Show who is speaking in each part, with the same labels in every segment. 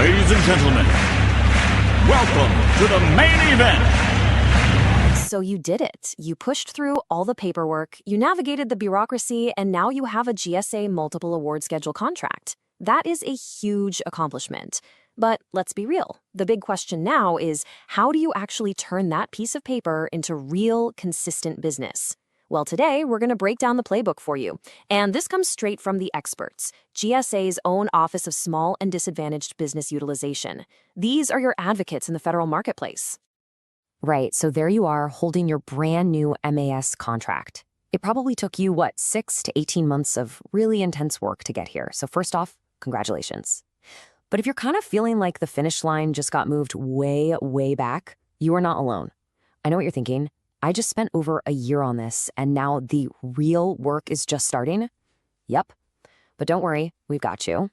Speaker 1: Ladies and gentlemen, welcome to the main event.
Speaker 2: So you did it. You pushed through all the paperwork, you navigated the bureaucracy, and now you have a GSA multiple award schedule contract. That is a huge accomplishment. But let's be real. The big question now is, how do you actually turn that piece of paper into real, consistent business? Well, today, we're going to break down the playbook for you. And this comes straight from the experts, GSA's own Office of Small and Disadvantaged Business Utilization. These are your advocates in the federal marketplace. Right, so there you are holding your brand new MAS contract. It probably took you, 6 to 18 months of really intense work to get here. So first off, congratulations. But if you're kind of feeling like the finish line just got moved way, way back, you are not alone. I know what you're thinking. I just spent over a year on this, and now the real work is just starting? Yep. But don't worry, we've got you.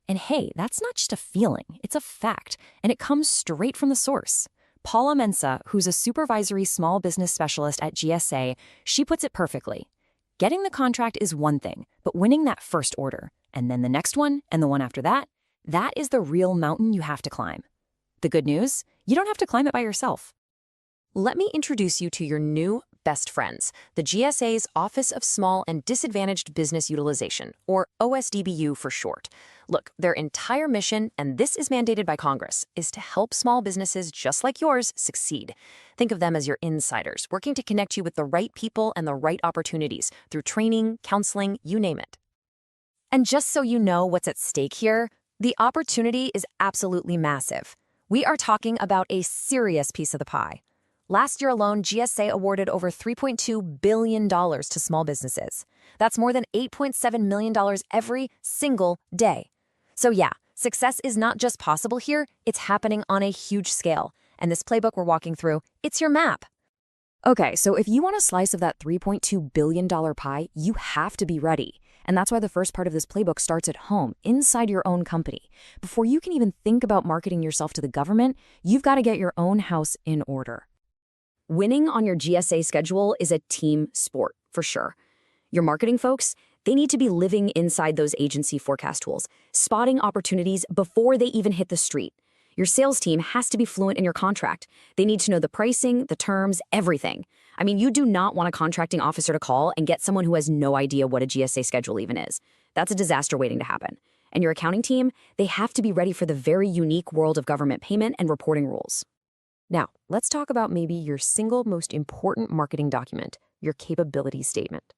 Speaker 2: And hey, that's not just a feeling, it's a fact, and it comes straight from the source. Paula Mensah, who's a supervisory small business specialist at GSA, she puts it perfectly. Getting the contract is one thing, but winning that first order, and then the next one, and the one after that, that is the real mountain you have to climb. The good news? You don't have to climb it by yourself. Let me introduce you to your new best friends, the GSA's Office of Small and Disadvantaged Business Utilization, or OSDBU for short. Look, their entire mission, and this is mandated by Congress, is to help small businesses just like yours succeed. Think of them as your insiders, working to connect you with the right people and the right opportunities through training, counseling, you name it. And just so you know what's at stake here, the opportunity is absolutely massive. We are talking about a serious piece of the pie. Last year alone, GSA awarded over $3.2 billion to small businesses. That's more than $8.7 million every single day. So yeah, success is not just possible here, it's happening on a huge scale. And this playbook we're walking through, it's your map. Okay, so if you want a slice of that $3.2 billion pie, you have to be ready. And that's why the first part of this playbook starts at home, inside your own company. Before you can even think about marketing yourself to the government, you've got to get your own house in order. Winning on your GSA schedule is a team sport, for sure. Your marketing folks, they need to be living inside those agency forecast tools, spotting opportunities before they even hit the street. Your sales team has to be fluent in your contract. They need to know the pricing, the terms, everything. I mean, you do not want a contracting officer to call and get someone who has no idea what a GSA schedule even is. That's a disaster waiting to happen. And your accounting team, they have to be ready for the very unique world of government payment and reporting rules. Now, let's talk about maybe your single most important marketing document, your capability statement.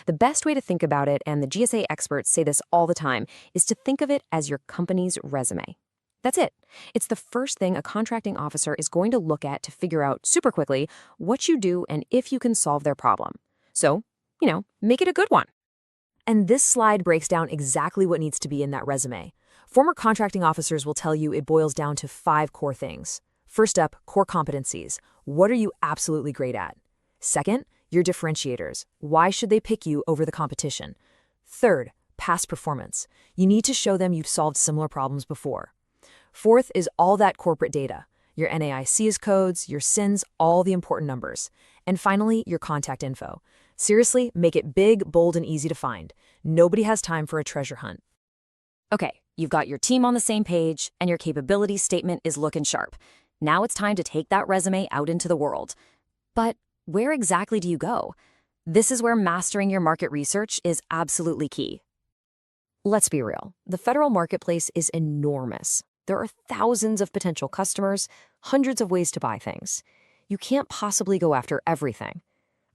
Speaker 2: The best way to think about it, and the GSA experts say this all the time, is to think of it as your company's resume. That's it. It's the first thing a contracting officer is going to look at to figure out super quickly what you do and if you can solve their problem. So, make it a good one. And this slide breaks down exactly what needs to be in that resume. Former contracting officers will tell you it boils down to 5 core things. First up, core competencies. What are you absolutely great at? Second, your differentiators. Why should they pick you over the competition? Third, past performance. You need to show them you've solved similar problems before. Fourth is all that corporate data. Your NAICS codes, your SINs, all the important numbers. And finally, your contact info. Seriously, make it big, bold, and easy to find. Nobody has time for a treasure hunt. Okay, you've got your team on the same page, and your capability statement is looking sharp. Now it's time to take that resume out into the world. But where exactly do you go? This is where mastering your market research is absolutely key. Let's be real. The federal marketplace is enormous. There are thousands of potential customers, hundreds of ways to buy things. You can't possibly go after everything.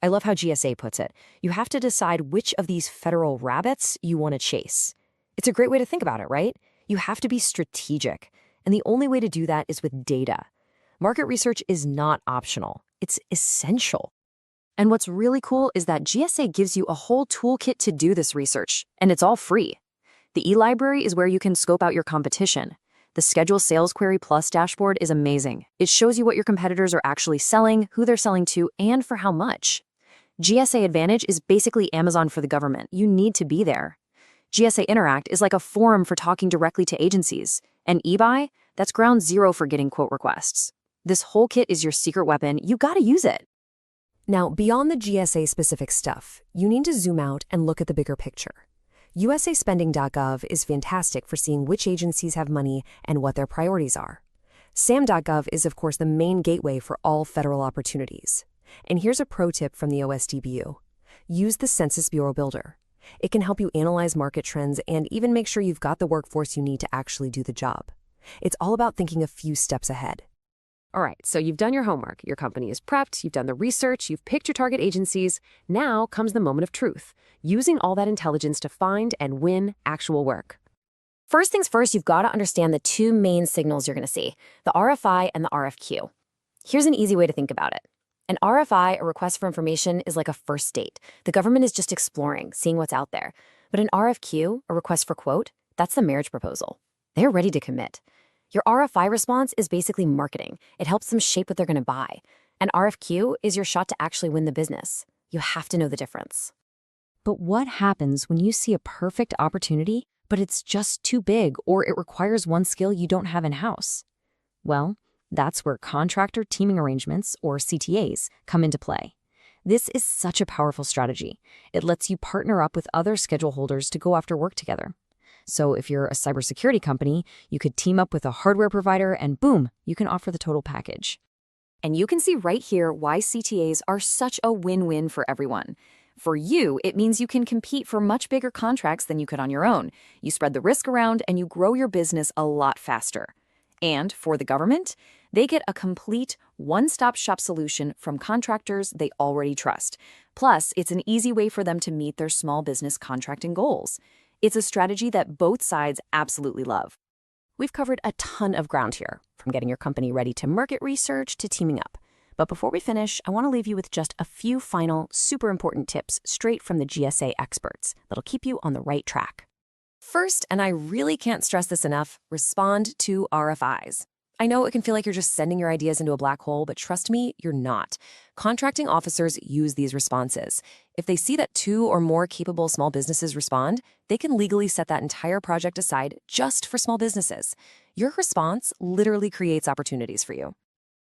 Speaker 2: I love how GSA puts it. You have to decide which of these federal rabbits you want to chase. It's a great way to think about it, right? You have to be strategic. And the only way to do that is with data. Market research is not optional. It's essential. And what's really cool is that GSA gives you a whole toolkit to do this research, and it's all free. The eLibrary is where you can scope out your competition. The Schedule Sales Query Plus dashboard is amazing. It shows you what your competitors are actually selling, who they're selling to, and for how much. GSA Advantage is basically Amazon for the government. You need to be there. GSA Interact is like a forum for talking directly to agencies. And eBuy, that's ground zero for getting quote requests. This whole kit is your secret weapon. You gotta use it. Now, beyond the GSA-specific stuff, you need to zoom out and look at the bigger picture. USAspending.gov is fantastic for seeing which agencies have money and what their priorities are. SAM.gov is, of course, the main gateway for all federal opportunities. And here's a pro tip from the OSDBU. Use the Census Bureau Builder. It can help you analyze market trends and even make sure you've got the workforce you need to actually do the job. It's all about thinking a few steps ahead. All right, so you've done your homework. Your company is prepped, you've done the research, you've picked your target agencies. Now comes the moment of truth, using all that intelligence to find and win actual work. First things first, you've got to understand the two main signals you're going to see, the RFI and the RFQ. Here's an easy way to think about it. An RFI, a request for information, is like a first date. The government is just exploring, seeing what's out there. But an RFQ, a request for quote, that's the marriage proposal. They're ready to commit. Your RFI response is basically marketing. It helps them shape what they're going to buy. An RFQ is your shot to actually win the business. You have to know the difference. But what happens when you see a perfect opportunity, but it's just too big or it requires one skill you don't have in-house? Well, that's where Contractor Teaming Arrangements, or CTAs, come into play. This is such a powerful strategy. It lets you partner up with other schedule holders to go after work together. So if you're a cybersecurity company, you could team up with a hardware provider and boom, you can offer the total package. And you can see right here why CTAs are such a win-win for everyone. For you, it means you can compete for much bigger contracts than you could on your own. You spread the risk around and you grow your business a lot faster. And for the government, they get a complete one-stop shop solution from contractors they already trust. Plus, it's an easy way for them to meet their small business contracting goals. It's a strategy that both sides absolutely love. We've covered a ton of ground here, from getting your company ready to market research to teaming up. But before we finish, I want to leave you with just a few final, super important tips straight from the GSA experts that'll keep you on the right track. First, and I really can't stress this enough, respond to RFIs. I know it can feel like you're just sending your ideas into a black hole, but trust me, you're not. Contracting officers use these responses. If they see that 2 or more capable small businesses respond, they can legally set that entire project aside just for small businesses. Your response literally creates opportunities for you.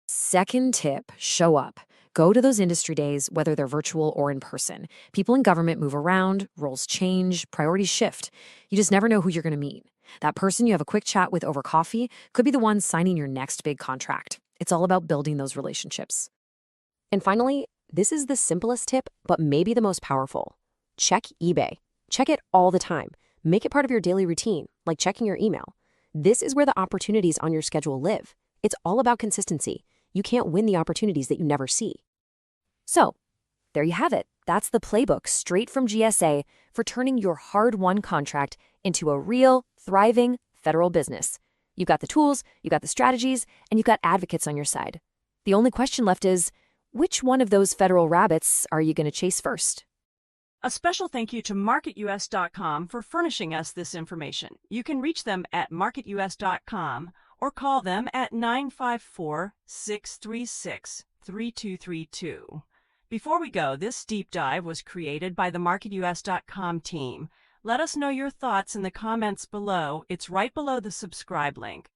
Speaker 2: Second tip, show up. Go to those industry days, whether they're virtual or in person. People in government move around, roles change, priorities shift. You just never know who you're going to meet. That person you have a quick chat with over coffee could be the one signing your next big contract. It's all about building those relationships. And finally, this is the simplest tip, but maybe the most powerful. Check eBay. Check it all the time. Make it part of your daily routine, like checking your email. This is where the opportunities on your schedule live. It's all about consistency. You can't win the opportunities that you never see. So, there you have it. That's the playbook straight from GSA for turning your hard-won contract into a real, thriving federal business. You've got the tools, you've got the strategies, and you've got advocates on your side. The only question left is, which one of those federal rabbits are you going to chase first?
Speaker 3: A special thank you to MarketUS.com for furnishing us this information. You can reach them at MarketUS.com or call them at 954-636-3232. Before we go, this deep dive was created by the MarketUS.com team. Let us know your thoughts in the comments below. It's right below the subscribe link.